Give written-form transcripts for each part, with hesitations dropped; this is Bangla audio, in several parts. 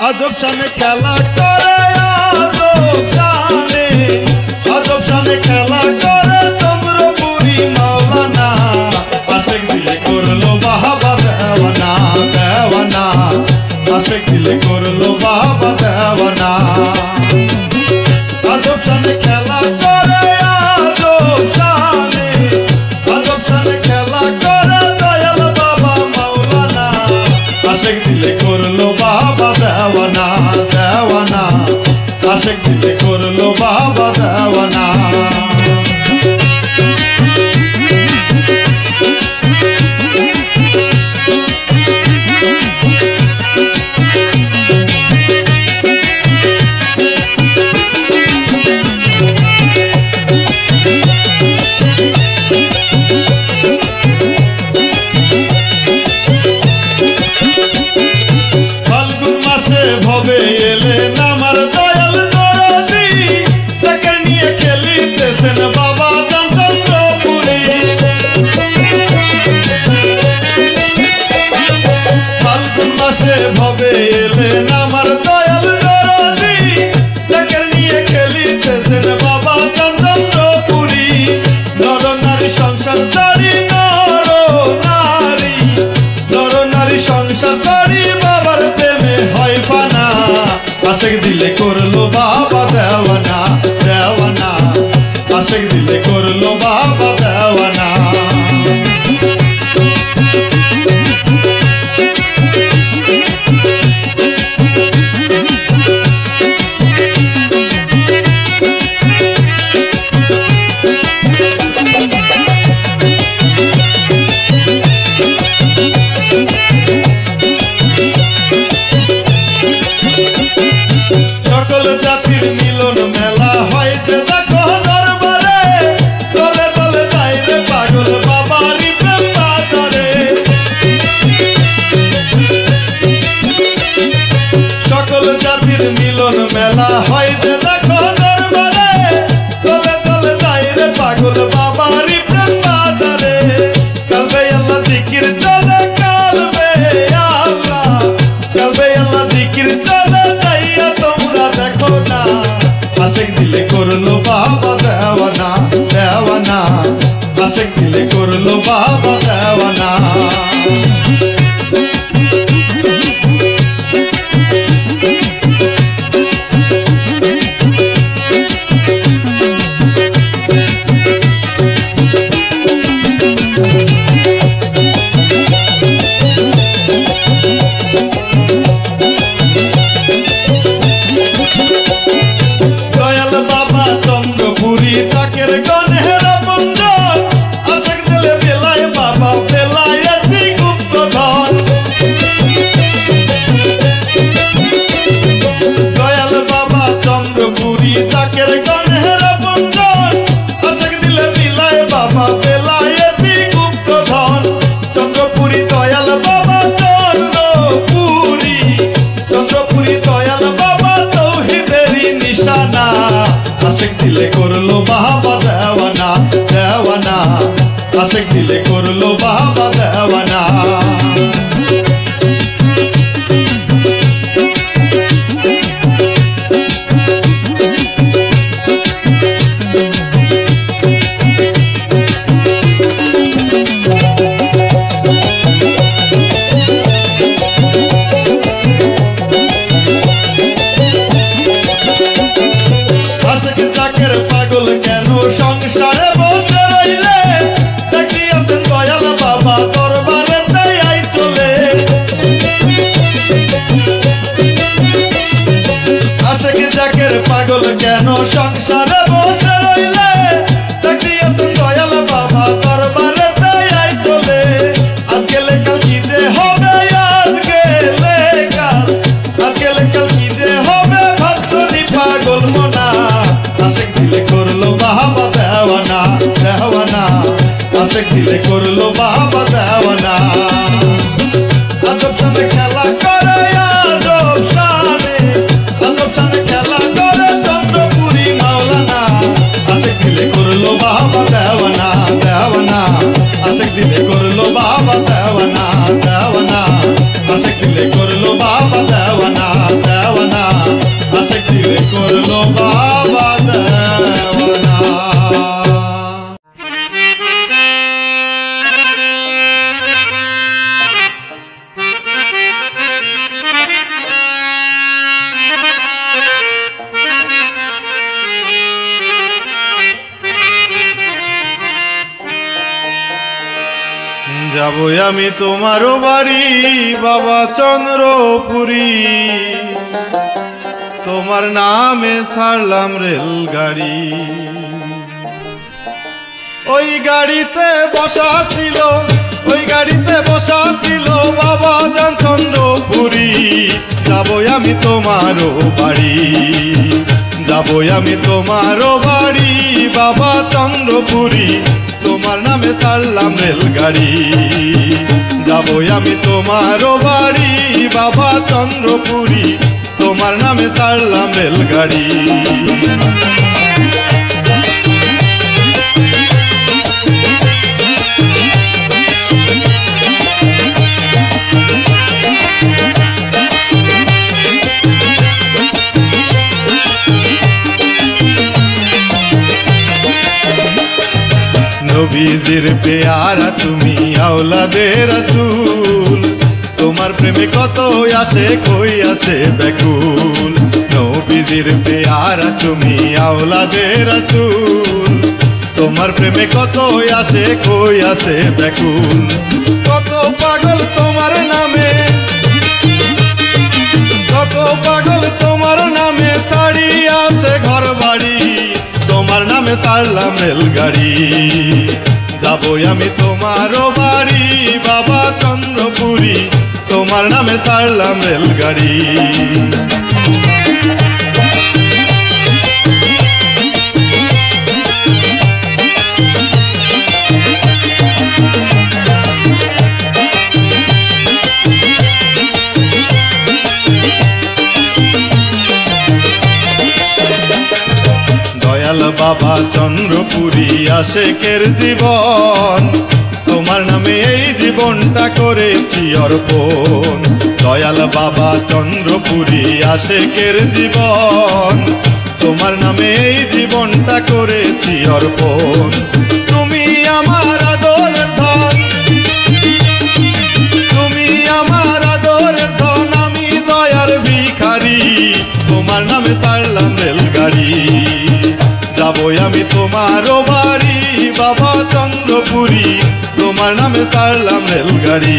আজব শানে খেলা করে আজব শানে খেলা করে চন্দ্রপুরী মাওলানা আশেক দিলে করলো বাবা দেওয়ানা দেওয়ানা আশেক দিলে করলো বাবা দেওয়ানা আজব শানে খেলা করে আজব শানে খেলা করে দয়াল বাবা মাওলানা আশেক দিলে করলো বাবা দেওয়ানা দেওয়ানা আশেক দিলে করলো বাবা দেওয়ানা ভবে এলেন আমার দয়াল দরদি তাকে নিয়ে খেলিতেছেন বাবা চন্দ্রপুরী ফাল্গুন মাসে ভবে এলেন আমার দয়াল দরদি তাকে নিয়ে খেলিতেছেন বাবা চন্দ্রপুরী নর নারী সংসার ছাড়ি নর নারী সংসার ছাড়ি বাবার প্রেমে হয় পানা আশেক দিলে করলো বাবা দেওয়ানা দেওয়ানা আশেক দিলে করলো বাবা দেওয়ানা সকল জাতির মিলন মেলা হয় যে দেখো দরবারে দলে দলে যাই রে পাগল বাবারি প্রেম বাজারে সকল জাতির মিলন মেলা হয় যে দেখো দরবারে দলে দলে যাই রে পাগল বাবারি প্রেম বাজারে কালবে আল্লাহ জিকির চলে কালবে আল্লাহ জিকির চলে যাইয়া তোমরা দেখো না আশেক দিলে করলো বাবা দেওয়ানা দেওয়ানা আশেক দিলে করলো বাবা দেওয়ানা দয়াল বাবা চন্দ্রপুরী তাকের গণের বন্ধন আশেক দিলে বেলায় বাবা বেলায়েতি গুপ্তধন দয়াল বাবা চন্দ্রপুরী তাকের গণের বন্ধন আশেক দিলে বেলায় বাবা বেলায়েতি গুপ্তধন চন্দ্রপুরী দয়াল বাবা চন্দ্রপুরী দয়াল বাবা তৌহিদেরই নিশানা আশেক দিলে করলো বাবা দেওয়ানা দেওয়ানা আশেক দিলে করলো বাবা দেওয়ানা আশেক জাকের পাগল কেন সংসারে বসে রইলে দেখিয়াছেন দয়াল বাবা দরবারে তাই চলে আশেক জাকের পাগল কেন সংসারে বসে রইলে দেখিয়াছেন দয়াল বাবা দরবারে তাই চলে আজকে লেখাল গীতে হবে আজকে লেখাল গীতে হবে ভাবছনি পাগল যাবই আমি তোমারও বাড়ি বাবা চন্দ্রপুরী, তোমার নামে ছাড়লাম রেলগাড়ি। ওই গাড়িতে বসা ছিল, ওই গাড়িতে বসা ছিল বাবা যান চন্দ্রপুরী, যাবই আমি তোমারও বাড়ি, যাবই আমি তোমারও বাড়ি বাবা চন্দ্রপুরী, তোমার নামে ছাড়লাম রেলগাড়ি। যাবই আমি তোমারও বাড়ি বাবা চন্দ্রপুরী, তোমার নামে ছাড়লাম রেলগাড়ি। নবীজির পেয়ারা তুমি আওলাদে রাসূল, তোমার প্রেমে কত আসে কই আছে ব্যাকুল। নবীজির পেয়ারা তুমি আওলাদে রাসূল, তোমার প্রেমে কত আসে কই আছে ব্যাকুল। কত পাগল তোমার নামে, কত পাগল তোমার নামে ছাড়িয়া আছে ঘর বাড়ি, তোমার নামে ছাড়লাম রেলগাড়ি। যাবই আমি তোমারও বাড়ি বাবা চন্দ্রপুরী, তোমার নামে ছাড়লাম রেলগাড়ি। দয়াল বাবা চন্দ্রপুরী আশেকের জীবন, তোমার নামে এই জীবনটা করেছি অর্পণ। দয়াল বাবা চন্দ্রপুরী আশেকের জীবন, তোমার নামে এই জীবনটা করেছি অর্পণ। তুমি আমার আদরের ধন, তুমি আমার আদরের ধন, আমি দয়ার ভিখারি, তোমার নামে ছাড়লাম রেলগাড়ি। যাবই আমি তোমারও বাড়ি বাবা চন্দ্রপুরী, তোমার নামে ছাড়লাম রেলগাড়ি।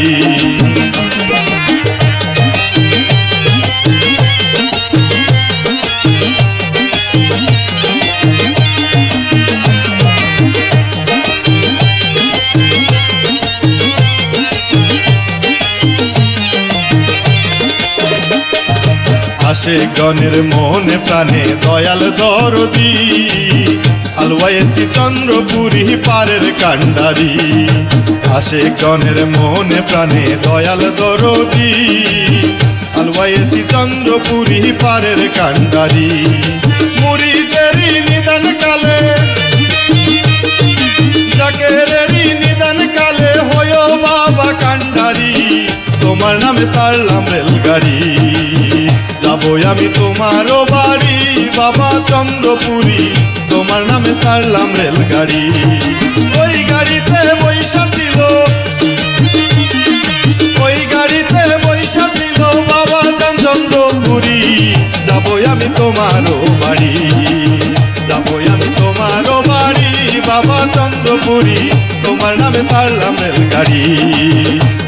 আশেকগণের মনে প্রাণে দয়াল দরদি, আলওয়াইসি চন্দ্রপুরী পারের কান্ডারি। আশেকগণের মনে প্রাণে দয়াল দরদি, আলওয়াইসি চন্দ্রপুরী পারের কান্ডারি। মুরিদেরই নিদান কালে, জাকেরেরই নিদান কালে হয়ো বাবা কান্ডারি, তোমার নামে ছাড়লাম রেলগাড়ি। যাবই আমি তোমারও বাড়ি বাবা চন্দ্রপুরী, তোমার নামে ছাড়লাম রেলগাড়ি। ওই গাড়িতে বৈশা ছিল, ওই গাড়িতে বৈশা ছিল বাবা যান চন্দ্রপুরী, যাবই আমি তোমারও বাড়ি, যাবই আমি তোমারও বাড়ি বাবা চন্দ্রপুরী, তোমার নামে ছাড়লাম রেলগাড়ি।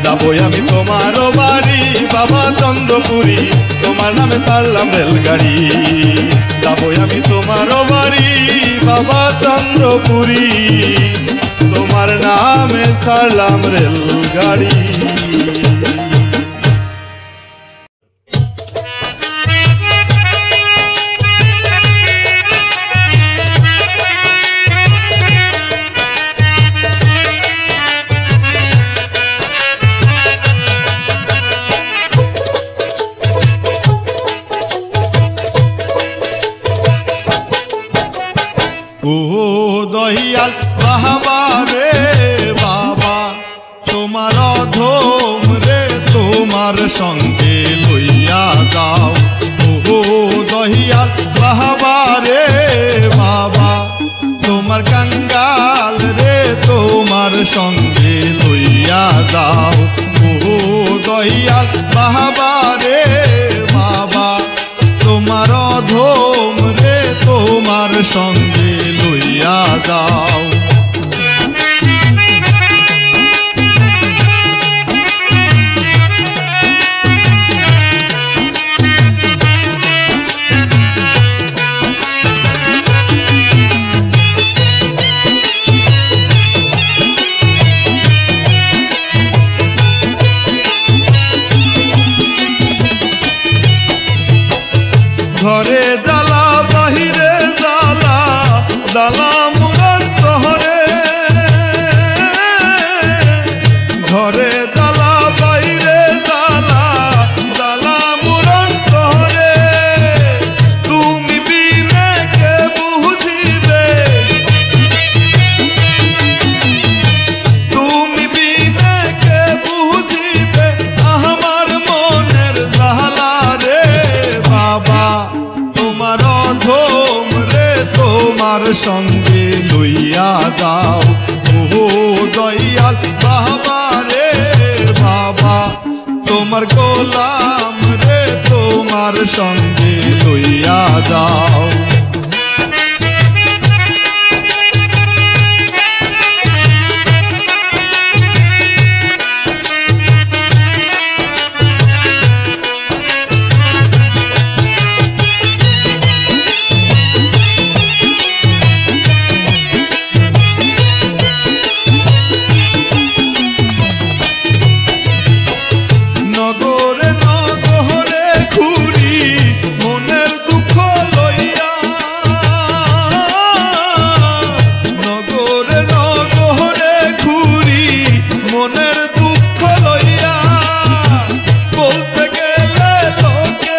যাবই আমি তোমারও বাড়ি বাবা চন্দ্রপুরী, তোমার নামে ছাড়লাম রেলগাড়ি। যাবই আমি তোমারও বাড়ি বাবা চন্দ্রপুরী, তোমার নামে ছাড়লাম রেলগাড়ি। ও দহিয়াল বাবা রে বাবা, তোমার অধম রে তোমার সঙ্গে লইয়া যাও। ও দহিয়াল বাবা রে বাবা, তোমার কাঙ্গাল রে তোমার সঙ্গে লইয়া যাও। ও দহিয়াল বাবা রে বাবা, তোমার অধম রে তোমার সঙ্গে লইয়া যাও। ঘরে জ্বালা বাহিরে জ্বালা জ্বালা মুরার তহরে ঘরে জ্বালা বাইরে জ্বালা জ্বালা মুরার তহরে তুমি বিনে কে বুঝিবে তুমি বিনে কে বুঝিবে আমার মনের জ্বালা রে বাবা তোমার অধম রে তোমার সঙ্গে লইয়া যাও ও দয়াল বাবা রে বাবা তোমার গোলাম রে তোমার সঙ্গে লইয়া যাও নগরে নগরে ঘুরি মনের দুঃখ লইয়া নগরে নগরে ঘুরি মনের দুঃখ লইয়া বলতে গেলে লোকে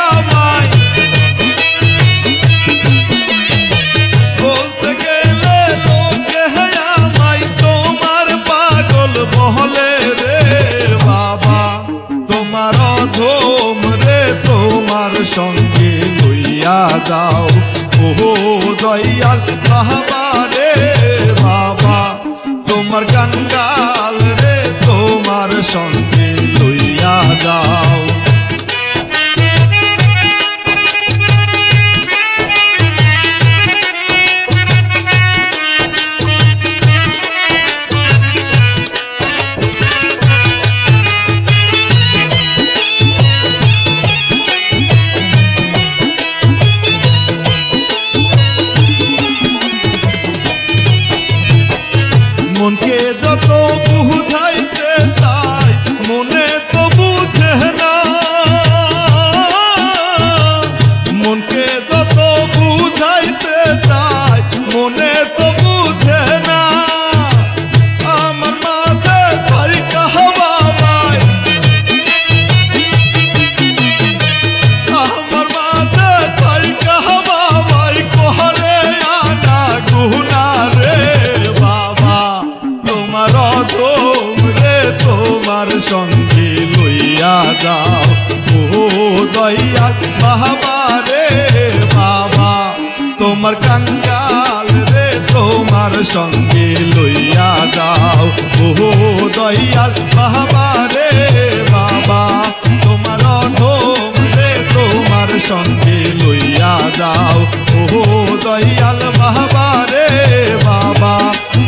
আমায় বলতে গেলে লোকে আমায় তোমার পাগল বহলে রে বাবা তোমার অধম রে তোমার সঙ্গে লইয়া যাও ও দয়াল বাবা রে বাবা তোমার কাঙ্গাল রে তোমার সঙ্গে লইয়া যাও মনকে যত বুঝাইতে চাই মনে তো বুঝে না মনকে যত বুঝাইতে চাই মনে তো বুঝে না আমার মাঝে তাই কাহাবাই আমার মাঝে তাই কাহাবাই কোহরে আনা গুনা রে বাবা তোমার অধম রে তোমার সঙ্গে লইয়া যাও ও দয়াল বাবা রে বাবা তোমার কাঙ্গাল রে তোমার সঙ্গে লইয়া যাও ও দয়াল বাবা রে বাবা তোমার অধম রে তোমার সঙ্গে লইয়া যাও ও দয়াল বাবা রে বাবা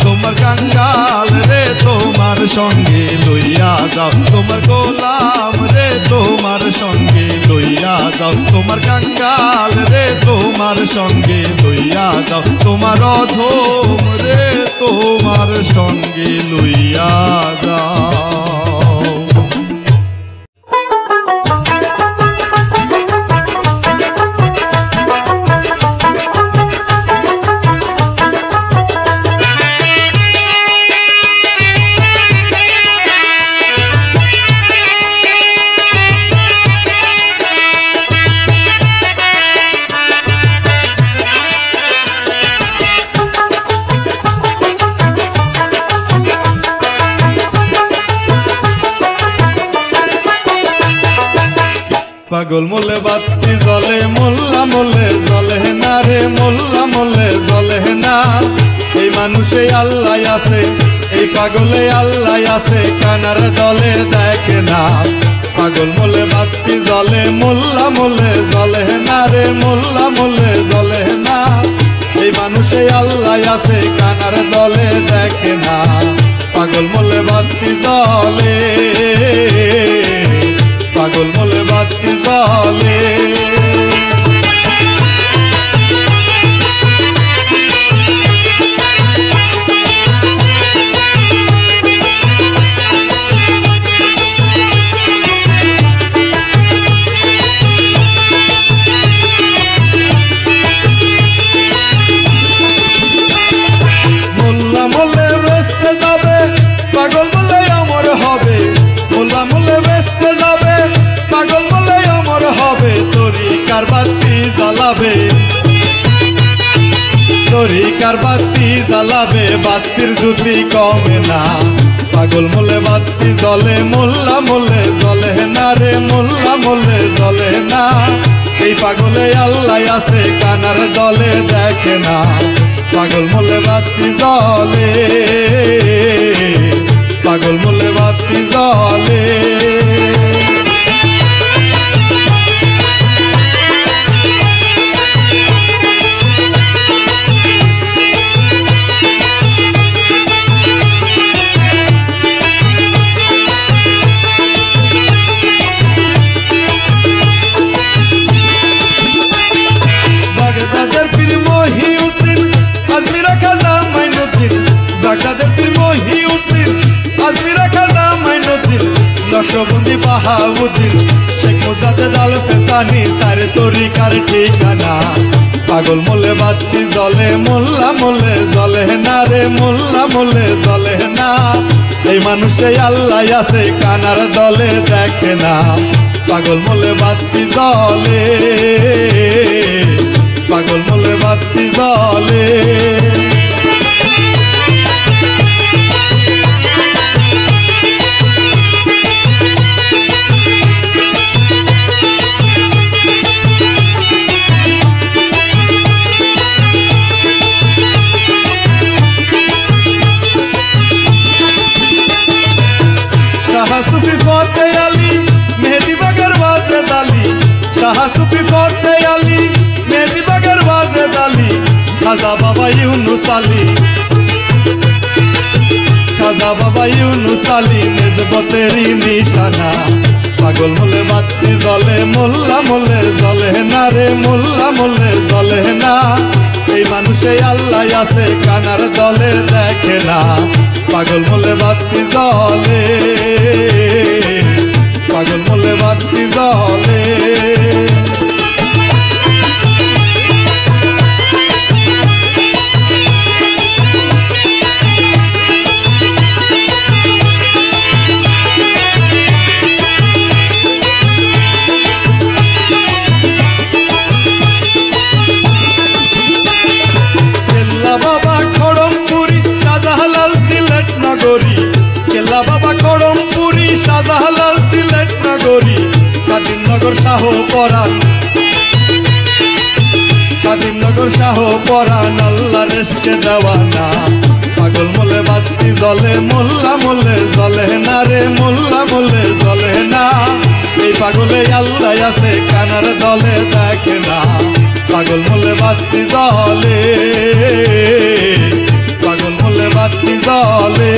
তোমার কাঙ্গাল রে তোমার সঙ্গে লইয়া যাও তোমার গোলাম রে তোমার সঙ্গে লইয়া যাও তোমার কাঙ্গাল রে তোমার সঙ্গে লইয়া যাও তোমার অধম রে তোমার সঙ্গে লইয়া যাও পাগল মোলে বাতি জ্বলে মোল্লা মোলে জ্বলে না রে মোল্লা মোলে জ্বলে না এই মানুষে আল্লাহ আছে এই পাগলে আল্লাহ আছে কানার দলে দেখে না পাগল মোলে বাতি জ্বলে মোল্লা মোলে জ্বলে না রে মোল্লা মোলে জ্বলে না এই মানুষে আল্লাহ আছে কানার দলে দেখে না পাগল মোলে বাতি জ্বলে পাগল মোলে বাতি জ্বলে তরিকার বাতি জ্বালাবে বাতির জ্যোতি কমে না পাগল মোলে বাতি জ্বলে মোল্লা মোলে জ্বলে না রে মোল্লা মোলে জ্বলে না এই পাগলে আল্লাহ আছে কানার দলে দেখে না পাগল মোলে বাতি জ্বলে পাগল মোলে বাতি জ্বলে বাগদাদের পীর মহিউদ্দিন আজমিরা খাজা মাইনুদ্দিন বাগদাদের পীর মহিউদ্দিন আজমিরা খাজা মাইনুদ্দিন নকশবন্দি বাহাউদ্দিন শেখ মুজাদ্দেদ আল ফেসানি তার তরিকার ঠিকানা পাগল মোলে বাতি জ্বলে মোল্লা মোলে জ্বলে না রে মোল্লা মোলে জ্বলে না এই মানুষে আল্লাহ আছে কানার দলে দেখে না পাগল মোলে বাতি জ্বলে পাগল মোলে বাতি জ্বলে শাহ সুফি ফতে আলী মেহেদি বাগের ওয়াজেদ আলী শাহ সুফি ফতে আলী মেহেদি বাগের ওয়াজেদ আলী খাজা বাবা ইউনুস আলী খাজা বাবা ইউনুস আলী নিসবতেরই নিশানা পাগল মোলে বাতি জ্বলে মোল্লা মোলে জ্বলে না রে মোল্লা মোলে জ্বলে না এই মানুষে আল্লাহ আছে কানার দলে দেখে না পাগল মোলে বাতি জ্বলে পাগল মোলে বাতি জ্বলে বাবা খড়মপুরি শাহজালাল সিলেট নগরী কেল্লা বাবা খড়মপুরি শাহজালাল সিলেট নগরী কাদিমনগর শাহ পরাণ কাদিমনগর শাহ পরাণ আল্লাহ রেশকে দেওয়ানা পাগল মোলে বাতি জ্বলে মোল্লা মোলে জ্বলে না রে মোল্লা মোলে জ্বলে না এই পাগলে আল্লাহ আছে কানার দলে দেখে না পাগল মোলে বাতি জ্বলে পাগল মোলে বাতি জ্বলে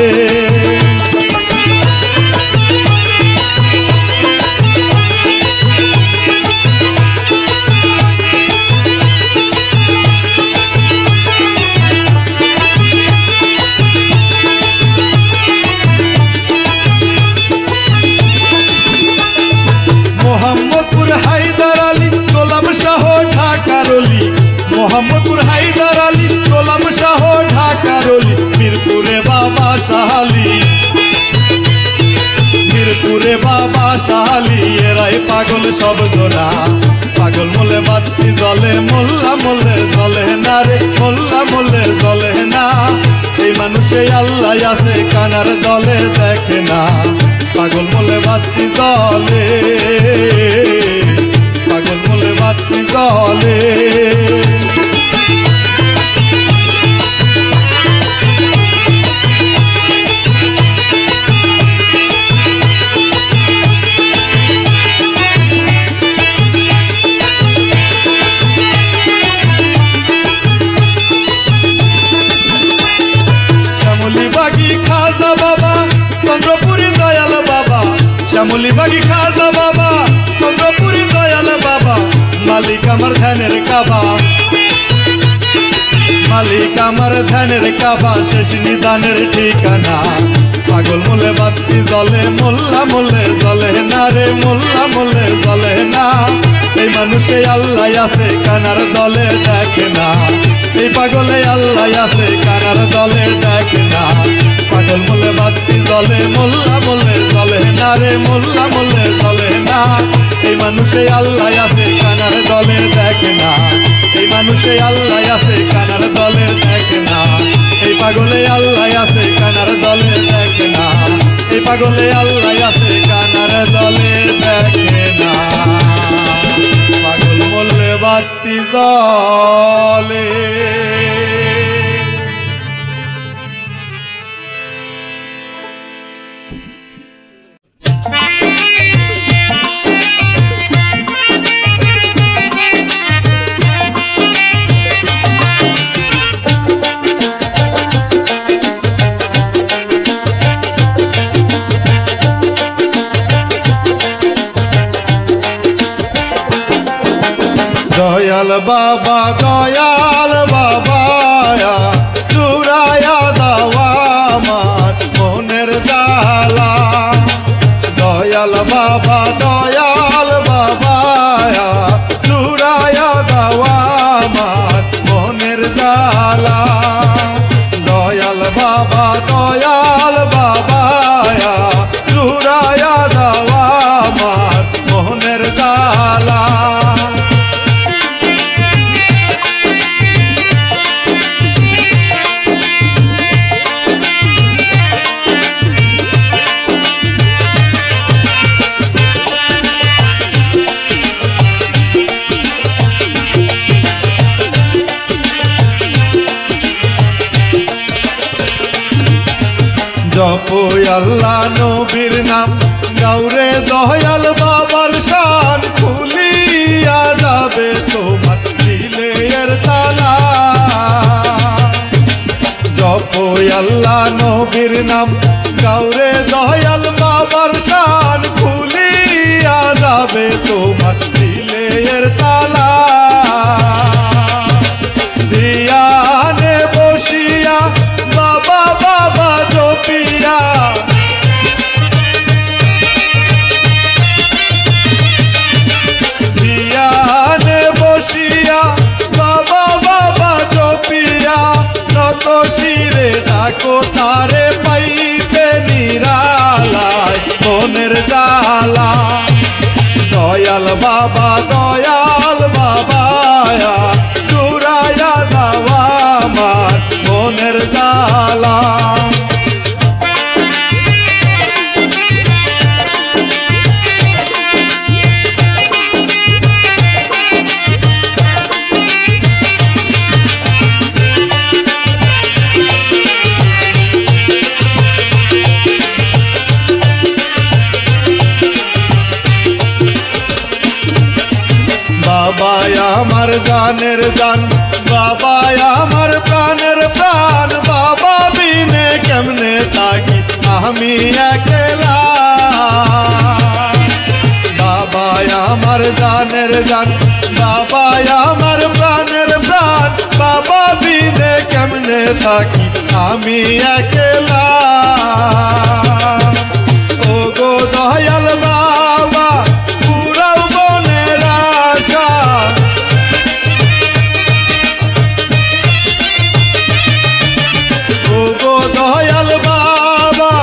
মোহাম্মদপুর হায়দার আলী গোলাম শাহ ঢাকার অলি মোহাম্মদপুর হায়দার আলী গোলাম শাহ ঢাকার অলি মিরপুরে বাবা শাহালি মিরপুরে বাবা শাহালি এরাই পাগল সব জোড়া পাগল মোলে বাতি জ্বলে মোল্লা মোলে জ্বলে না রে মোল্লা মোলে জ্বলে না এই মানুষে আল্লাহ আছে কানার দলে দেখে না পাগল মোলে বাতি জ্বলে পাগল মোলে বাতি জ্বলে শ্যামলী বাগি খাজা বাবা চন্দ্রপুরী দয়াল বাবা শ্যামলী বাগি খাজা বাবা চন্দ্রপুরী দয়াল বাবা মালিক আমার ধ্যানের কাবা মালিক আমার ধ্যানের কাবা শেষ নিদানের ঠিকানা পাগল মোলে বাতি জ্বলে মোল্লা মোলে জ্বলে না রে মোল্লা মোলে জ্বলে না এই মানুষে আল্লাহ আছে কানার দলে দেখে না এই পাগলে আল্লাহ আছে কানার দলে দেখে না পাগল মোলে বাতি জ্বলে মোল্লা মোলে জ্বলে না রে মোল্লা মোলে জ্বলে না এই মানুষে আল্লাহ আছে কানার দলে দেখে না এই মানুষ সে আল্লাহ আছে কানার দলে দেখে না, এই পাগলে আল্লাহ আছে কানার দলে দেখে না, এই পাগলে আল্লাহ আছে কানার দলে দেখে না। পাগল বললে বাতি জলে। দয়াল বাবা দয়াল বাবা জুড়ায়া দাওয়া আমার মনের জ্বালা। দয়াল বাবা দয়াল বাবা জুড়ায়া দাওয়া আমার মনের জ্বালা। দয়াল বাবা দয়াল বাবা জুড়ায়া দাওয়া আমার মনের জ্বালা। জপো আল্লাহ নবীর নাম গাউরে দয়াল বাবার শান খুলিয়া যাবে তোমার দিলের তালা। জপো আল্লাহ নবীর নাম গাউরে দয়াল বাবার শান খুলিয়া যাবে তোমার দিলের তালা। ধিয়ানে বসিয়া বাবা বাবা জপিয়া, ধিয়ানে বসিয়া বাবা বাবা জপিয়া নত শিরে ডাকো তারে পাইতে নিরালায় মনের জ্বালা। দয়াল বাবা দয়াল বাবা জুড়ায়া দাওয়া আমার মনের জ্বালা। বাবা আমার জানের জান, বাবা আমার প্রাণের প্রাণ, বাবা বিনে কেমনে থাকি আমি একলা। বাবা আমার জানের জান, বাবা আমার প্রাণের প্রাণ, বাবা বিনে কেমনে থাকি আমি একলা। ও গো দয়াল বাবা পুরাও মনের আশা, ও গো দয়াল বাবা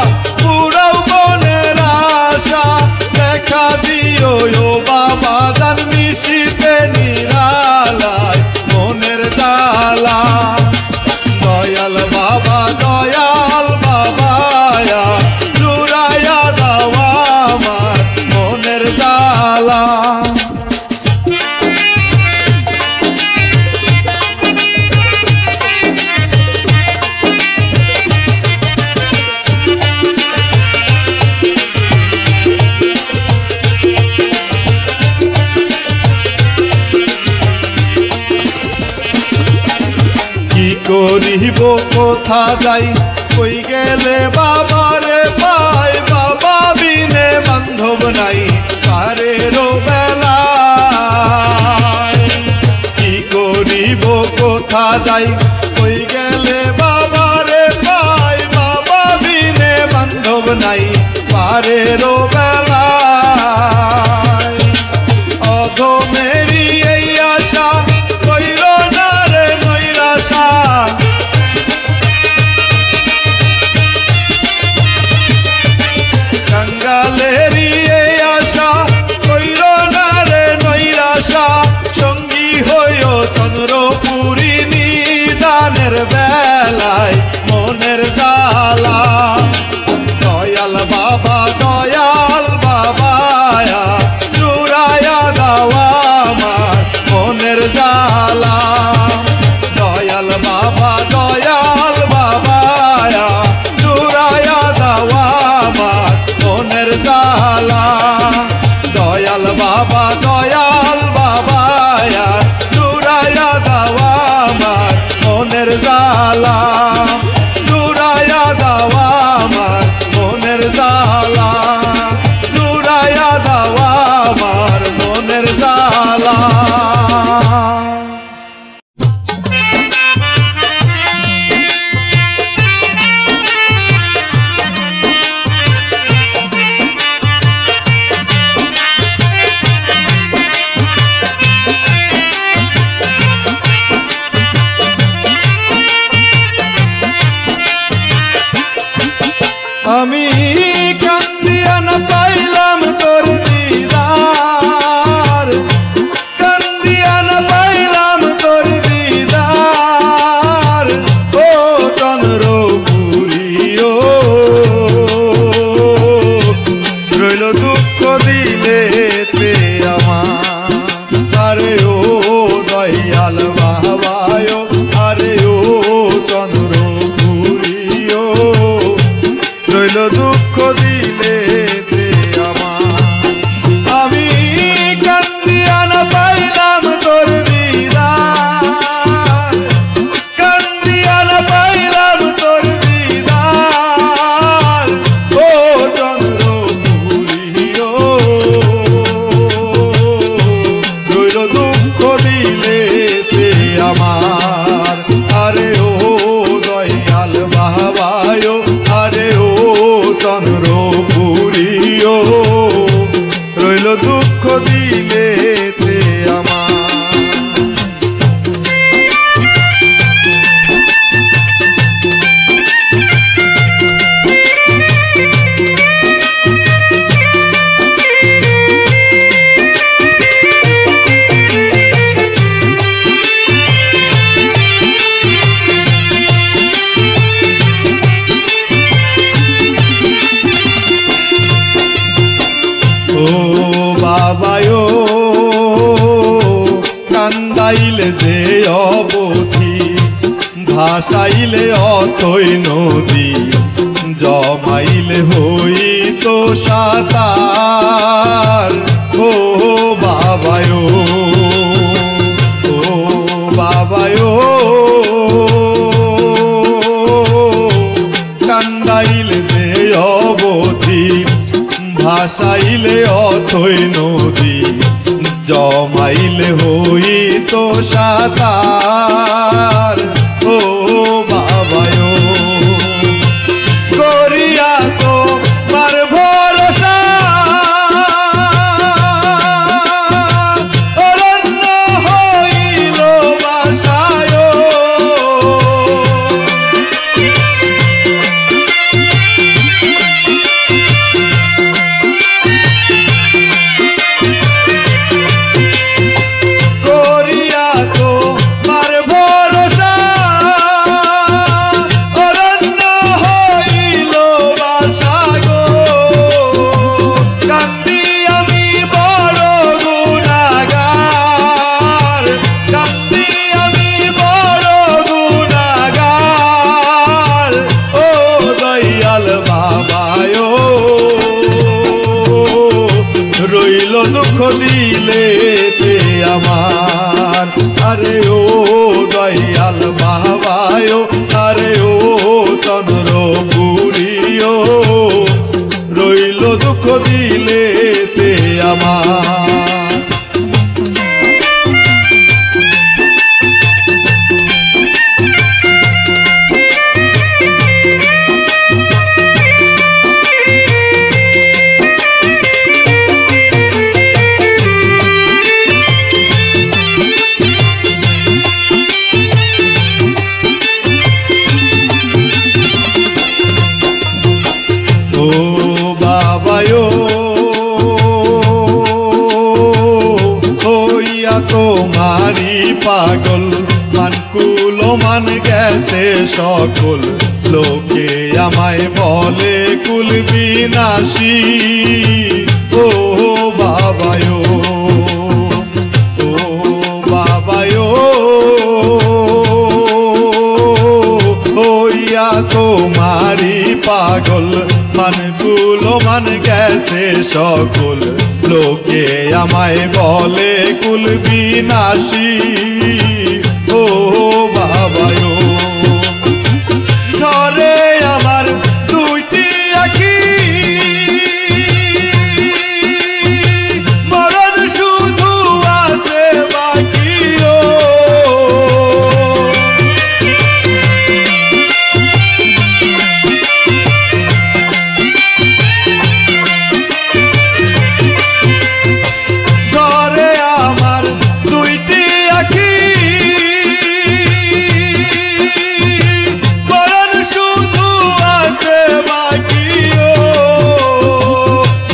পুরাও মনের আশা। দেখা দিও ও বাবা জান নিশিতে নিরালায় মনের জ্বালা। দয়াল বাবা দয়াল বাবা জুড়ায়া দাওয়া আমার মনের জ্বালা। কি করিব কোথা যাই কই গেলে বাবারে পাই, বাবা বিনে বান্ধব নাই পারেরও বেলায়। কি করিব কোথা যাই কই গেলে বাবারে পাই, বাবা বিনে বান্ধব নাই পারেরও বেলায়। অধমেরি এই আশা কইর না রে নৈরাশা, কাঙ্গালেরি এই আশা কইর না রে নৈরাশা। সঙ্গী হইও চন্দ্রপুর অবধি, ভাসাইলে অথই নদী, জমাইলে হইত সাঁতার। ও বাবায়, ও বাবায়, কান্দাইলে যে অবধি, ভাসাইলে অথই নদী, জমাইলে হইত সাঁতার। ও বাবায়, করিয়া তো মার ভরসা, অরণ্য হইল বাসায়। করিয়া তো মার ভরসা, অরণ্য হইল বাসা গো। কান্দি আমি বড় গুনাহগার, কান্দি আমি বড় গুনাহগার। ও দয়াল বাবায়, রইল দুঃখ দিলে আমার। আরে ও দয়াল বাবায়, আরে ও চন্দ্রপুরীও, রইল দুঃখ দিলে আমার। ও বাবায়, হইয়া তোমারি পাগল, মানকুল মান গেছে সকল, লোকে আমায় বলে কুল বিনাশী। ও বাবায়, ও বাবায়, হইয়া তোমারি পাগল, মানকুল মান গেছে সকল, লোকে আমায় বলে কুল বিনাশী। ও বাবায়, ঝরে আমার দুইটি আঁখি, মরণ শুধু আছে বাকি। ও ঝরে আমার দুইটি আঁখি, মরণ শুধু আছে বাকি। ও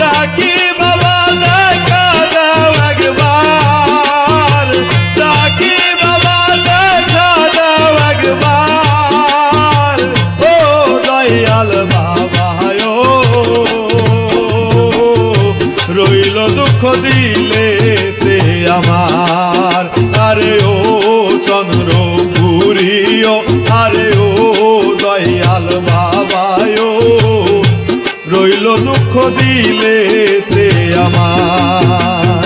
ডাকি বাবা দেখা দাও একবার, ডাকি বাবা দেখা দাও একবার। ও দয়াল বাবায়, রইল দুঃখ দিলে আমার। আরে ও চন্দ্রপুরীও, আরে ও দয়াল বাবায়, রইল দুঃখ দিলে আমার।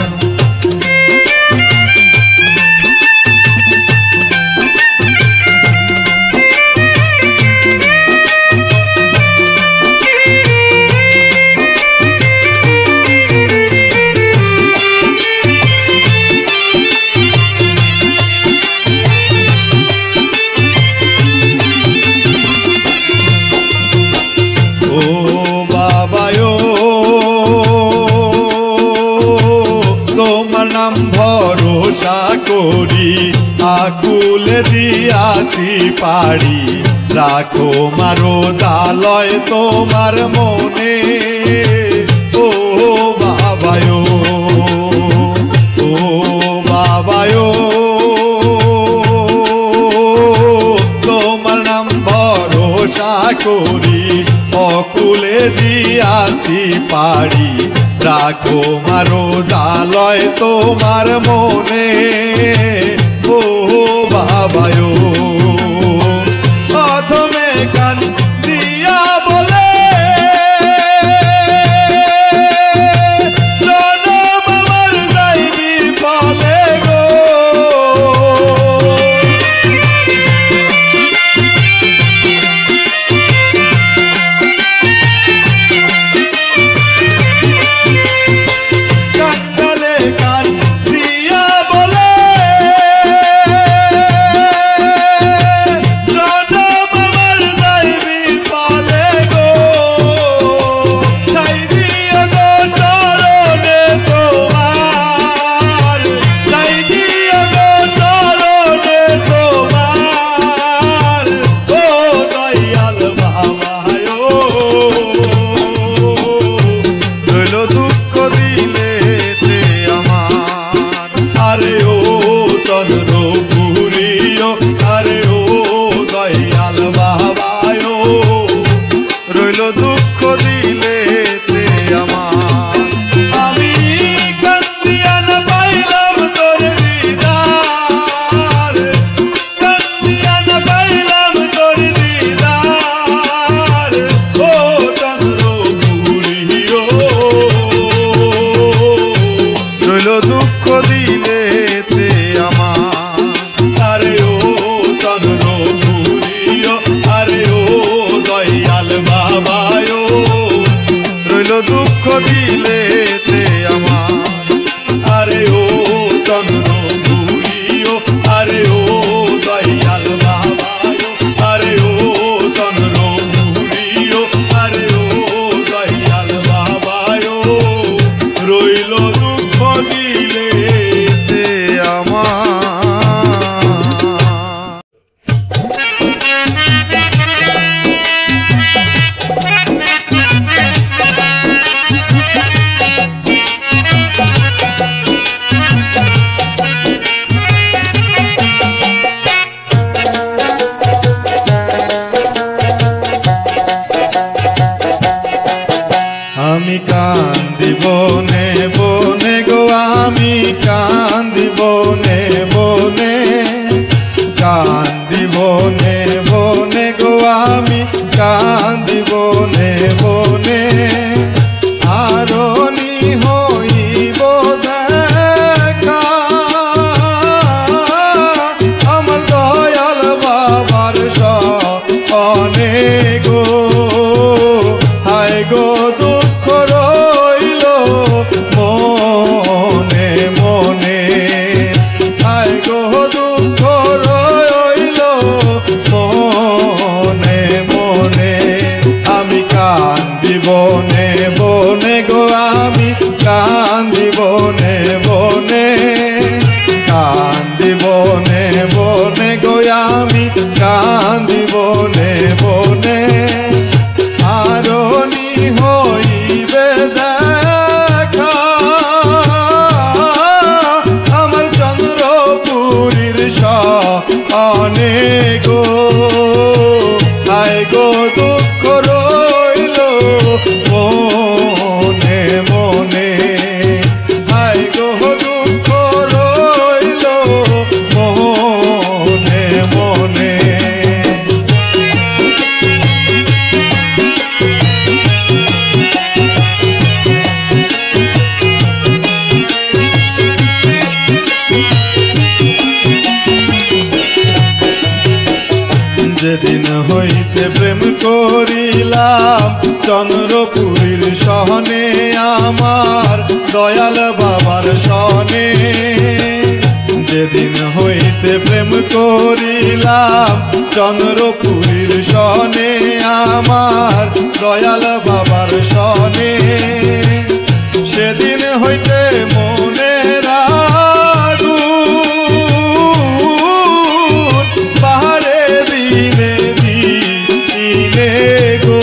ও বাবায়, তোমার নাম ভরসা করি, আকুলে দিয়াছি পাড়ি, রাখো মারো দালয় তোমার মনে। ও বাবায়, ও বাবায়, তোমার নাম ভরসা করি, অকুলে দিয়াছি পাড়ি, রাখো মারো জালয় তোমার মনে। ও ও বাবায়ো অধমে কান দিয়া বলে জনম আমার যাইবি ফলে গো কাঙ্গালে কান দিয়া বলে জনম আমার যাইবি ফলে গো ঠাই দিও গো চরণে তোমার ঠাই দিও গো চরণে তোমার ও দয়াল বাবায়ো রইল দুঃখ দিলেতে আমার আরে ও চন্দ্রপুরীয় আরে ও দয়াল বাবায়ো রইল দুঃখ দিলেতে আমার আমি কান্দিয়া না পাইলাম তোর দিদার কান্দিয়া না পাইলাম তোর দিদার ও চন্দ্রপুরীয় রইল দুঃখ দিলেতে আমার আরে ও চন্দ্রপুরীয় আরে ও দয়াল বাবায়ো রইল দুঃখ দিলেতে আমার আরে ও চন্দ্রপুরীয় আরে ও দয়াল বাবায়ো আরে ও চন্দ্রপুরীয় আরে ও দয়াল বাবায়ো রইল দুঃখ দিলেতে আমার আমি কান্দি বনে বনে গো আমি কান্দি বনে বনে কান্দি বনে বনে গো আমি কান্দি বনে বনে আরনি হইব দেখা আমার দয়াল বাবার সনে গো হায় গো দুঃখ রইল মনে মনে হায় গো দুঃখ রইল মনে মনে আমি কান্দি বনে বনে গো আমি কান্দি বনে বনে কান্দি বনে বনে গো আমি কান্দি বনে বনে আরনি হইবে দেখা আমার চন্দ্রপুরীর সনে গো হায় গো দুঃখ রইল মনে মনে হায় গো দুঃখ রইল মনে মনে যেদিন হইতে প্রেম করিলাম চন্দ্রপুরীর সহনে আমার দয়াল বাবার সনে যেদিন হইতে প্রেম করিলাম চন্দ্রপুরীর সনে আমার দয়াল বাবার সনে সেদিন হইতে মনের আগুন বাহারে দিনে দিনে গো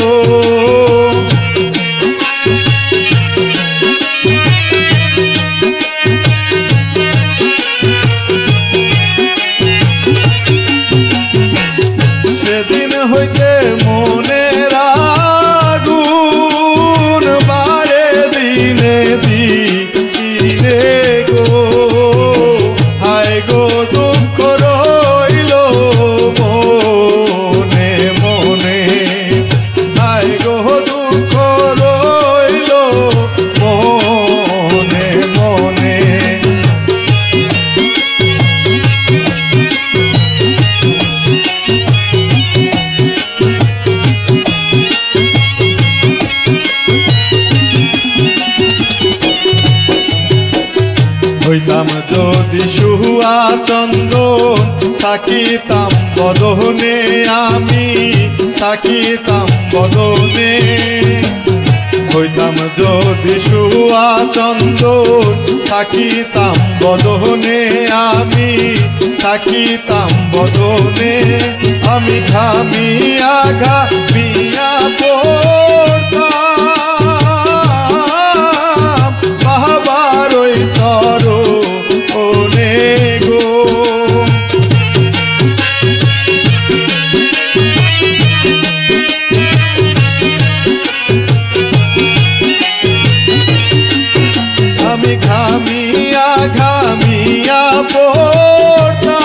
সেদিন হইতে মনের আগুন বারে দিনে দিনে থাকিতাম বদনে আমি থাকিতাম বদনে হইতাম যদি শুয়া চন্দন থাকিতাম বদনে আমি থাকিতাম বদনে আমি ঘামিয়া ঘামিয়া পড়তাম বাবার ওই চরণে গো আমি ঘামিয়া ঘামিয়া পড়তাম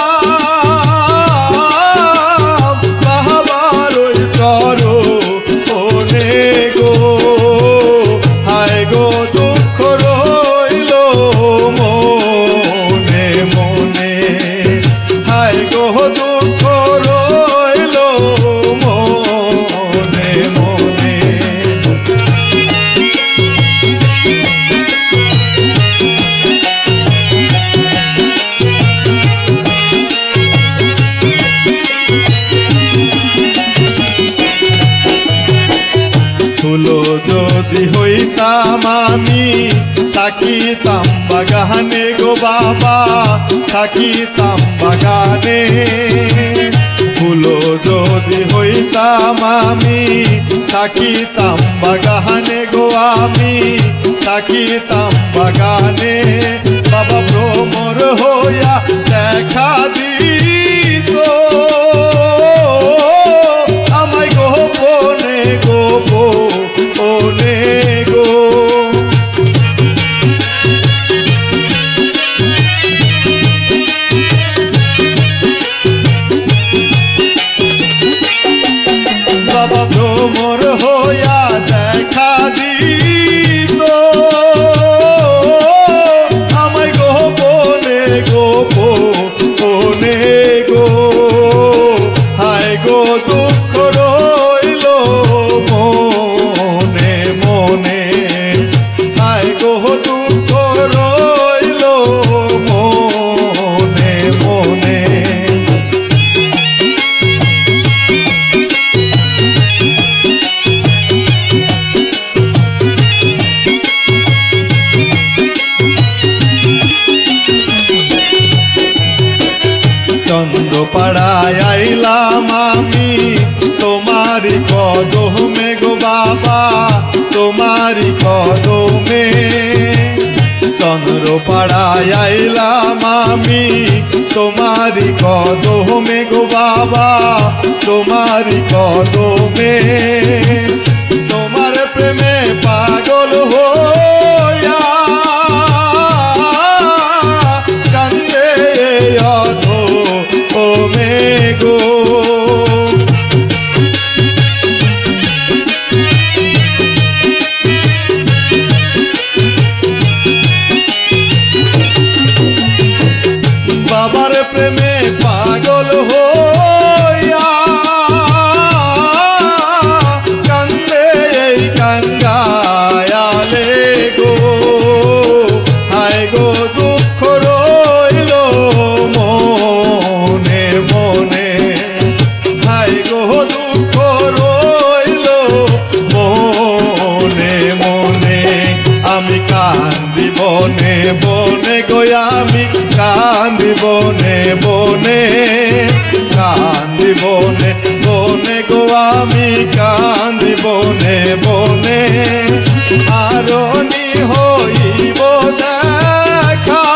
বাবার ওই চরণে গো হায় গো দুঃখ রইল মনে মনে হায় গো দুঃখ রইল মনে মনে ফুলো যদি হইতাম আমি থাকিতাম বাগানে গো বাবা থাকিতাম বাগানে ফুলো যদি হইতাম আমি থাকিতাম বাগানে গো আমি থাকিতাম বাগানে বাবা ভ্রমর হইয়া দেখা দিত আমায় গোপনে গোপনে গো বাবা ভ্রমর হইয়া দেখা দিত আমায় গোপনে গোপনে গো হায় গো দুঃখ রইল মনে মনে হায় গো দুঃখ রইল মনে মনে চন্দ্রপাড়ায় আইলাম আমি তোমারি কদমে গো বাবা তোমারি কদমে চন্দ্রপাড়ায় আইলাম আমি তোমারি কদমে গো বাবা তোমারি কদমে তোমার প্রেমে পাগল হইয়া কান্দে অধমে গো বাবার প্রেমে পাগল হইয়া কান্দে কাঙ্গায়ালে গো হায় গো দুঃখ রইল মনে মনে হায় গো দুঃখ রইল মনে মনে আমি কান্দি বনে বনে গো আমি কান্দি বনে বনে কান্দি বনে বনে গো আমি কান্দি বনে বনে আরনি হইব দেখা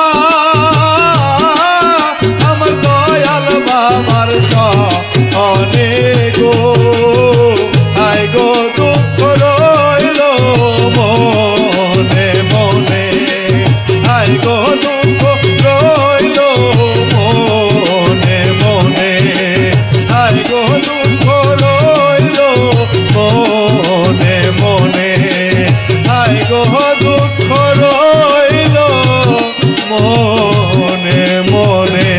আমার দয়াল বাবার সনে গো হায় গো দুঃখ রইল মনে মনে হায় গো দুঃখ রইল মনে মনে হায় গো দুঃখ রইল মনে মনে হায় গো দুঃখ রইল মনে মনে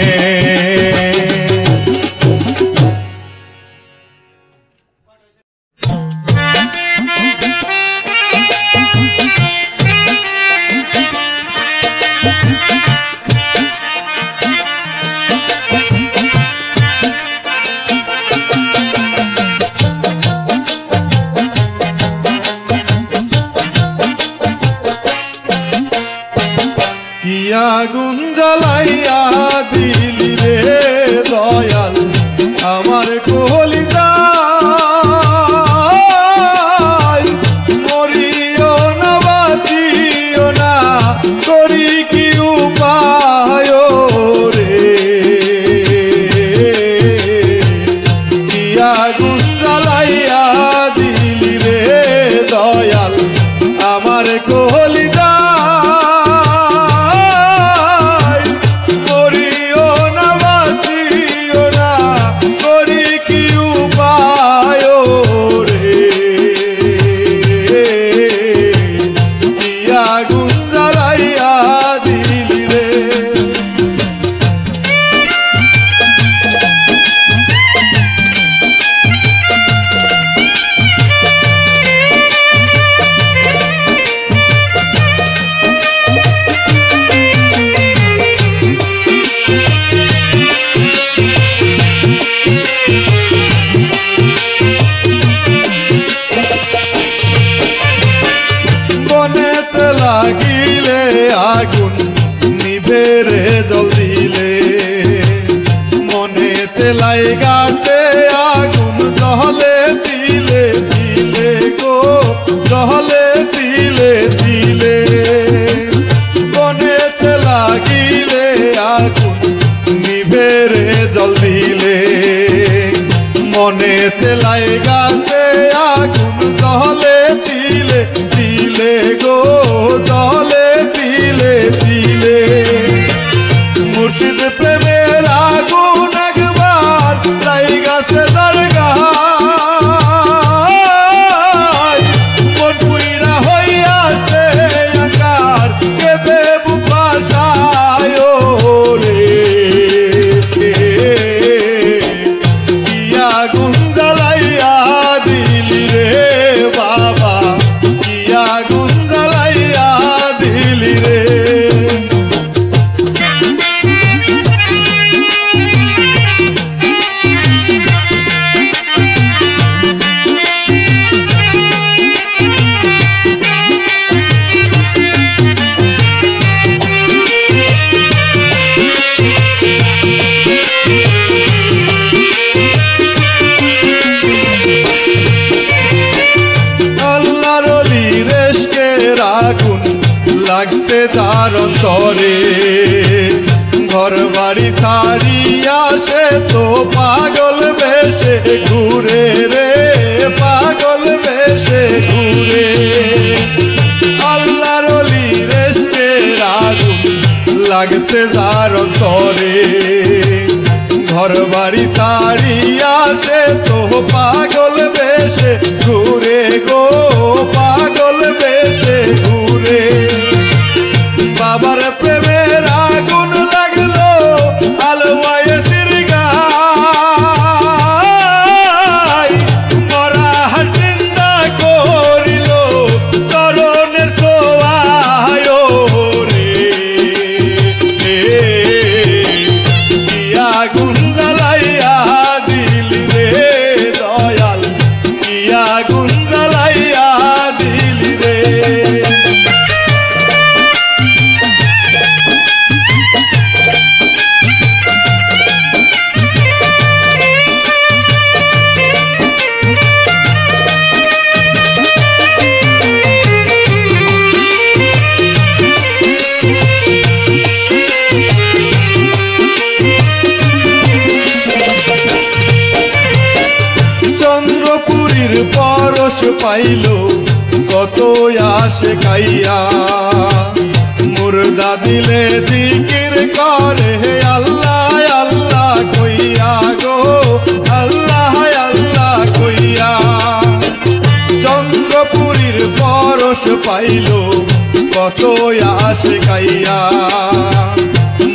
আমার কলিজায় মরিও না বাঁচিও না করি কি উপায় রে কি আগুন জ্বালাইয়া দিলি রে দয়াল আমার কলিজায় মরিও না বাঁচিও না করি কি উপায় রে কি আগুন জ্বালাইয়া দিলি রে বনেতে লাগিলে আগুন নিভে রে জল দিলে মনেতে লাইগাছে আগুন জহলে দিলে দিলে গো জহলে দিলে দিলে বনেতে লাগিলে আগুন নিভে রে জল দিলে মনেতে লাইগাছে আগুন জহলে দিলে দিলে গো জলে দিলে দিলে মুর্শিদ প্রেমের আগুন একবার লাইগাছে দরগায় মন পুইরা হইয়াছে আকার কেঁদে বুক ভাসায় রে কি আগুন জ্বালাইয়া দিলি রে বাবা কি আগুন জ্বালাইয়া দিলি রে আল্লাহর ওলি রেশকের আগুন লাগছে যার অন্তরে ঘর বাড়ি ছাড়িয়া সে তো পাগল বেশে ঘুরে রে পাগল বেশে ঘুরে আল্লাহর ওলি রেশকের আগুন লাগছে যার অন্তরে ঘর বাড়ি ছাড়িয়া সে তো পাগল বেশে ঘুরে গো পাগল বেশে ঘুরে বাবার প্রেমের আগুন লাগলো আলওয়ায় সিরগায় মরা হাটিন্দা করিল চরণের ছোঁয়ায় রে কি আগুন জ্বালাইয়া দিলি রে দয়াল কি আগুন জ্বালাইয়া দিলি রে চন্দ্রপুরীর পরশ পাইল কত আসে খাইয়া মুর্দা দিলে জিকির করে আল্লাহ আল্লাহ কইয়া গো আল্লাহ আল্লাহ কইয়া চন্দ্রপুরীর পরশ পাইল কত আসে খাইয়া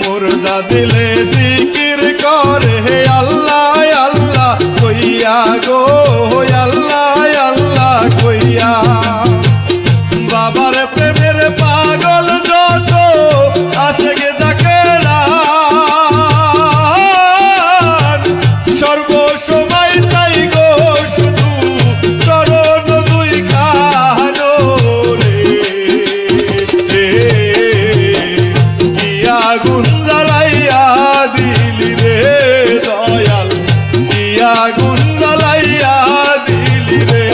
মুর্দা দিলে জিকির করে আল্লাহ আল্লাহ কইয়া গো আল্লাহ আল্লাহ কইয়া বাবার প্রেমের পাগল যত আসে গে জাকেরা সর্বসময় চাই গো শুধু চরণ দুই খানো রে কি আগুন জ্বালাইয়া দিলি রে দয়াল কি আগুন জ্বালাইয়া দিলি রে।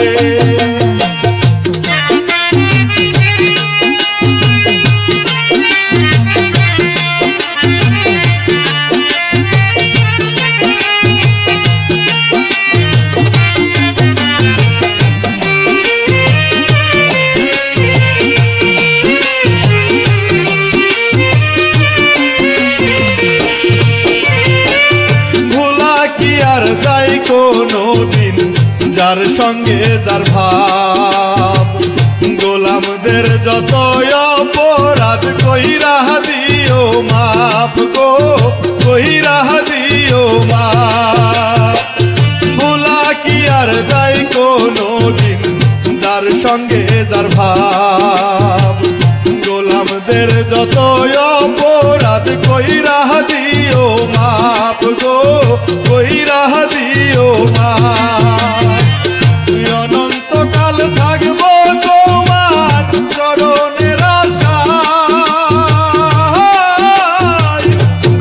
যাই কোনো দিন যার সঙ্গে যার ভাব, গোলামদের যত অপরাধ কইরা দিও মাপ গো, কইরা দিও মাপ। ভোলা কি আর যাই কোনো দিন যার সঙ্গে যার ভাব, গোলামদের যত অপরাধ কইরা দিও মাপ গো, কইরা দিও মাপ। অনন্তকাল থাকবো তোমার চরণের আশায়,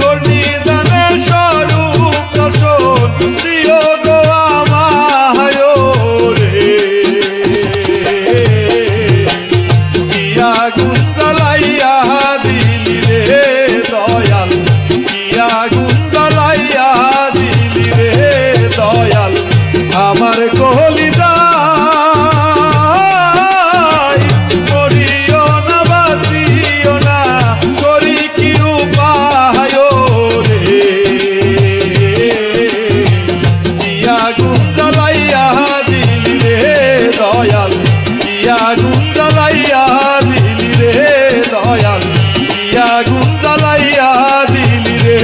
গর্ণিদানে স্বরূপ দর্শন প্রিয় গো আমায় রে। কি আগুন জ্বালাইয়া দিলি রে দয়াল, কি আগুন জ্বালাইয়া দিলি রে দয়াল, আমার কলিজায় মরিও না বাঁচিও না, করি কি উপায় রে। কি আগুন জ্বালাইয়া দিলি রে দয়াল, কি আগুন জ্বালাইয়া দিলি রে দয়াল, কি আগুন জ্বালাইয়া দিলি রে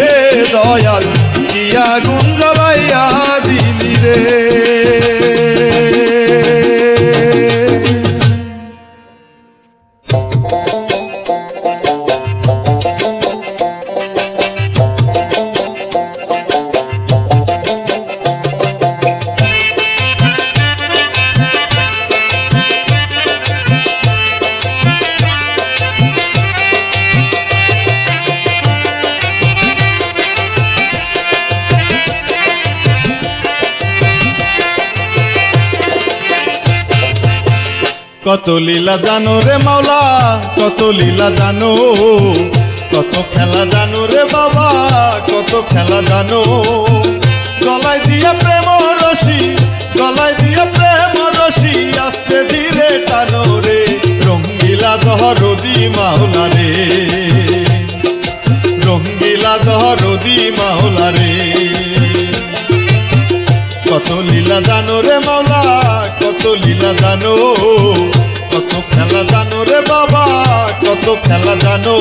দয়াল, কি আগুন জ্বালাইয়া দিলি রে। কত লীলা জানো রে মাওলা, কত লীলা জানো, কত খেলা জানো রে বাবা, কত খেলা জানো। গলায় দিয়া প্রেম রশি, গলায় দিয়া প্রেম রশি, আস্তে ধীরে টানো রে, রঙ্গিলা দহরদি মাওলা রে, রঙ্গিলা দহরদি মাওলা রে। কত লীলা জানো রে মাওলা, কত লীলা জানো, কত খেলা জানো রে বাবা, কত খেলা জানো।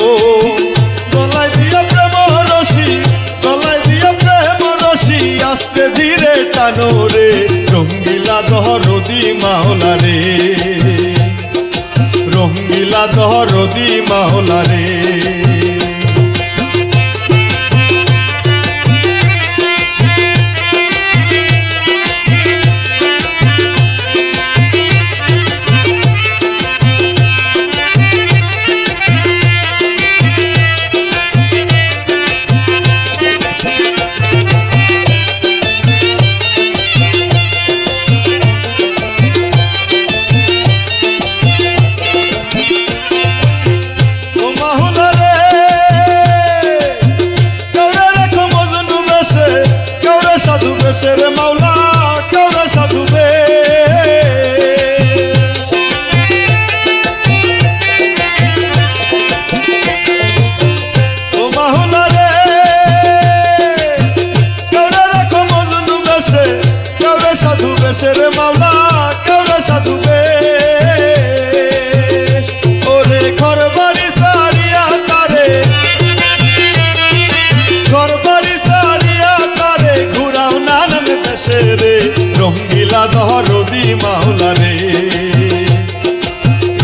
গলায় দিয়া প্রেম রশি, গলায় দিয়া প্রেম রশি, আস্তে ধীরে টানো রে, রঙ্গিলা দহরদি মাওলা রে, রঙ্গিলা দহরদি মাওলা রে। সাধু বেশের মাওলা কেউরা সাধু বেশ, ও মাওলা রে কেউরা রাখো মজনু বেশে, কেউরা সাধু বেশের মাওলা কেউরা সাধু বেশ। ওরে ঘর বাড়ি সারিয়া তারে, ঘর বাড়ি সারিয়া তারে ঘুরাও নানান দেশে রে, রঙ্গিলা দহরদি মাওলা রে,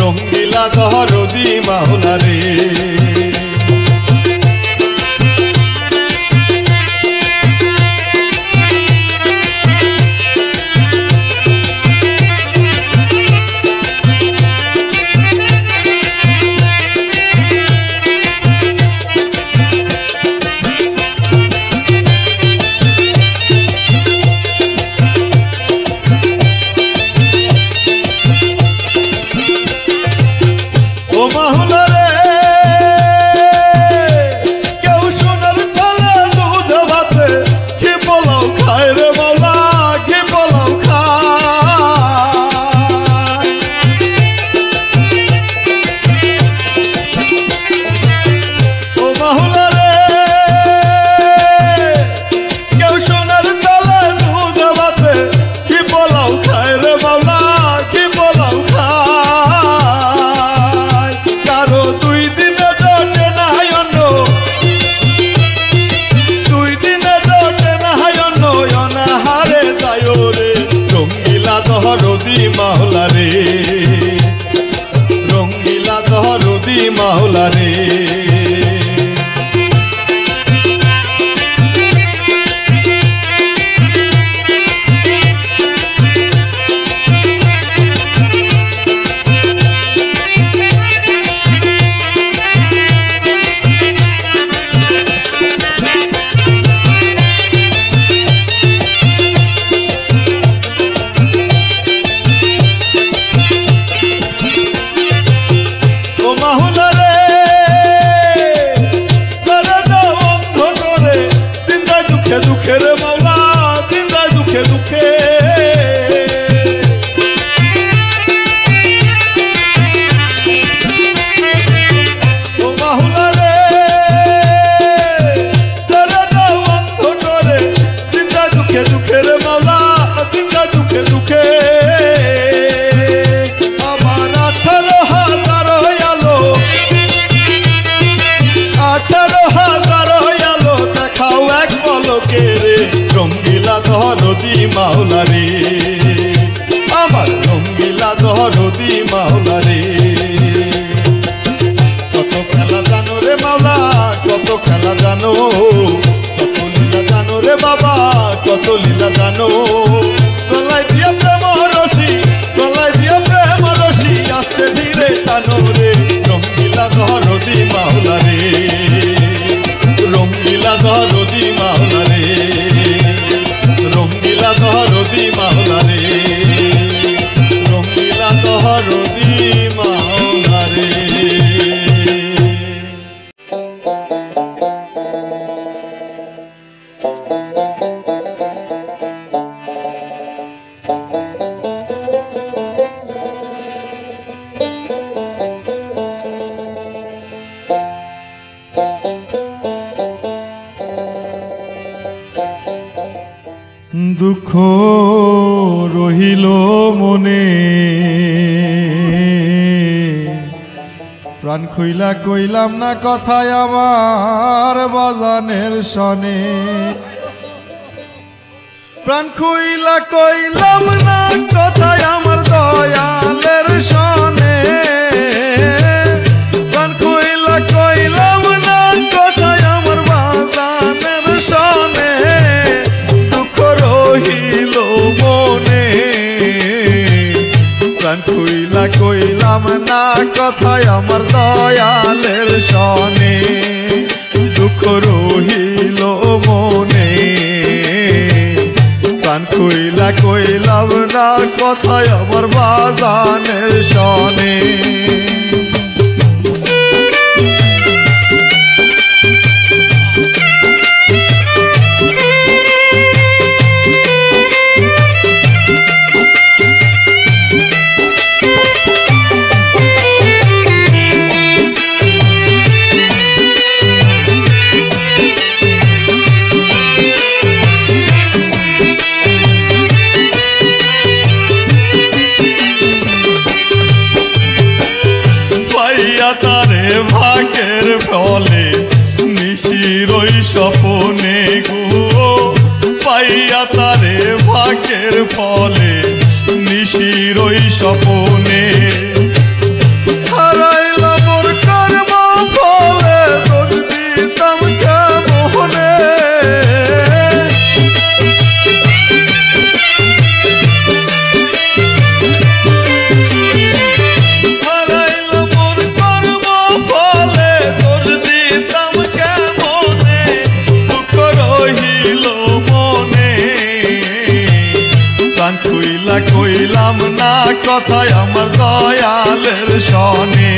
রঙ্গিলা দহরদি মাওলা রে। দহরদি মাওলা রে, রঙ্গিলা দহরদি মাওলা রে। দুঃখের মাওলা দিন যায় দুঃখে দুঃখে, ও মাওলা রে ছেড়ে দাও অন্ধ করে, দিন যায় দুঃখে দুঃখের মাওলা দিন যায় দুঃখে দুঃখে। আমার 18,000 হইয়ালো, 18,000 হইয়ালো, দেখাও এক পলকে রে, রঙ্গিলা দহরদি মাওলা রে, আমার রঙ্গিলা দহরদি মাওলা রে। কত খেলা জানো রে মাওলা, কত খেলা জানো, কত লীলা জানো রে বাবা, কত লীলা জানো। গলায় দিয়া প্রেম রশি, গলায় দিয়া প্রেম রশি, আস্তে ধীরে টানো রে, রঙ্গিলা দহরদি মাওলা রে, রঙ্গিলা দহরদি মাওলা রে, রঙ্গিলা দহরদি মাওলা রে, রঙ্গিলা দহরদি মাওলা রে। দুঃখ রহিল মনে, প্রাণ খুইলা কইলাম না কথায় আমার বাজানের সনে, প্রাণ খুইলা কইলাম না কথায় আমার দয়ালের সনে, প্রাণ খুইলা কইলাম না কথায় আমার বাজানের সনে, দুঃখ রহিল মনে, প্রাণ খুইলা কইলাম না কথায় আমার দয়ালের সনে, দুঃখ রহিল মনে, প্রাণ খুইলা কইলাম না কথায় আমার বাজানের সনে। তারে ভাগের ফলে নিশিরই স্বপনে গো, পাইয়া তারে ভাগের ফলে নিশিরই স্বপনে, হারাইল মোর কর্ম ফলে দোষ দিতাম কেমনে, কইলাম না কথায় আমার দয়ালের সনে,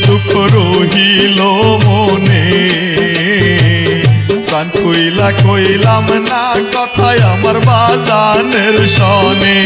দুঃখ রহিল মনে, প্রাণ কইলা কইলাম না কথায় আমার বাজানের সনে।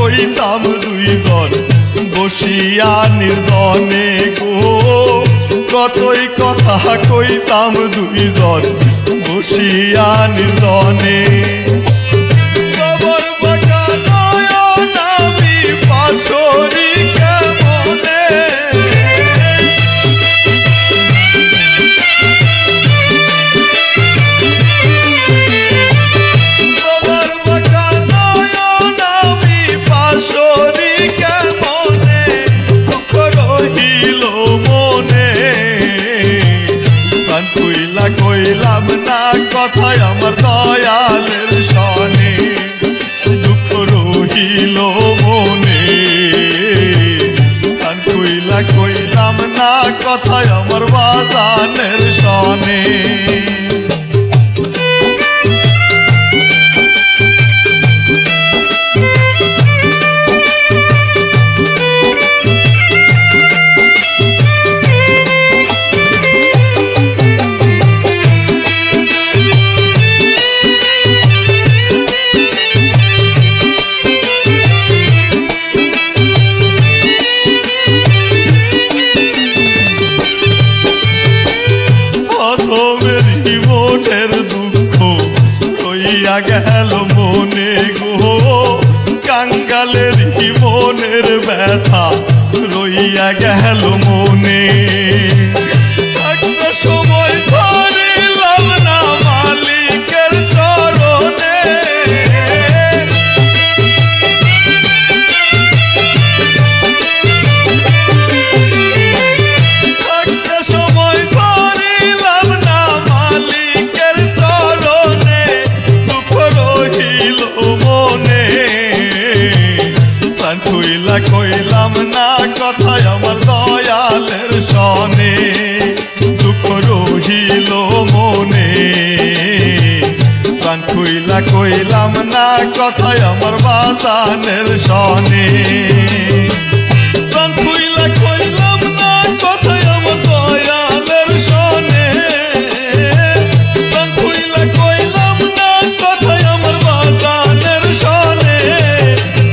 কইতাম দুইজন বসিয়া নির্জনে গো, কতই কথা কইতাম দুইজন বসিয়া নির্জনে। কবর বাঁকা নয়ন আমি পাশরি কেমনে, কবর বাঁকা নয়ন আমি পাশরি কেমনে, দুঃখ রহিল মনে। প্রাণ কইলা কইলাম না কথায় আমার দয়ালের সনে, দুঃখ রহিল মনে। প্রাণ কইলা কইলাম না কথায় আমার বাজানের সনে। মনের দুঃখ রইয়া গেল মনে গো, কাঙ্গালের মনের ব্যথা রইয়া গেল মনে। একটা সময় ধরিলাম না মালিকের চরণে, একটা সময় ধরিলাম না মালিকের চরণে, দুঃখ রহিল মনে। প্রাণ কইলা কইলাম না কথায় আমার দয়ালের সনে, দুঃখ রহিল মনে। প্রাণ কইলা কইলাম না কথায় আমার বাজানের সনে, প্রাণ কইলা কইলাম না কথায় আমার দয়ালের সনে, প্রাণ কইলা কইলাম না কথায় আমার বাজানের সনে,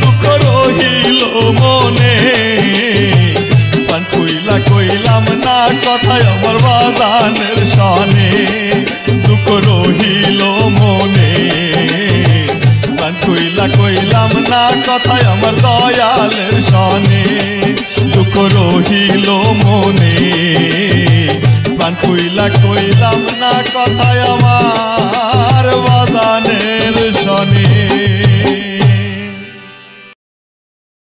দুঃখ রহিল মনে। প্রাণ কইলা কইলাম না কথায় আমার বাজানের সনে, দুঃখ রহিল মনে। প্রাণ কইলা কইলাম না কথায় আমার দয়ালের সনে, দুঃখ রহিল মনে। প্রাণ কইলা কইলাম না কথায়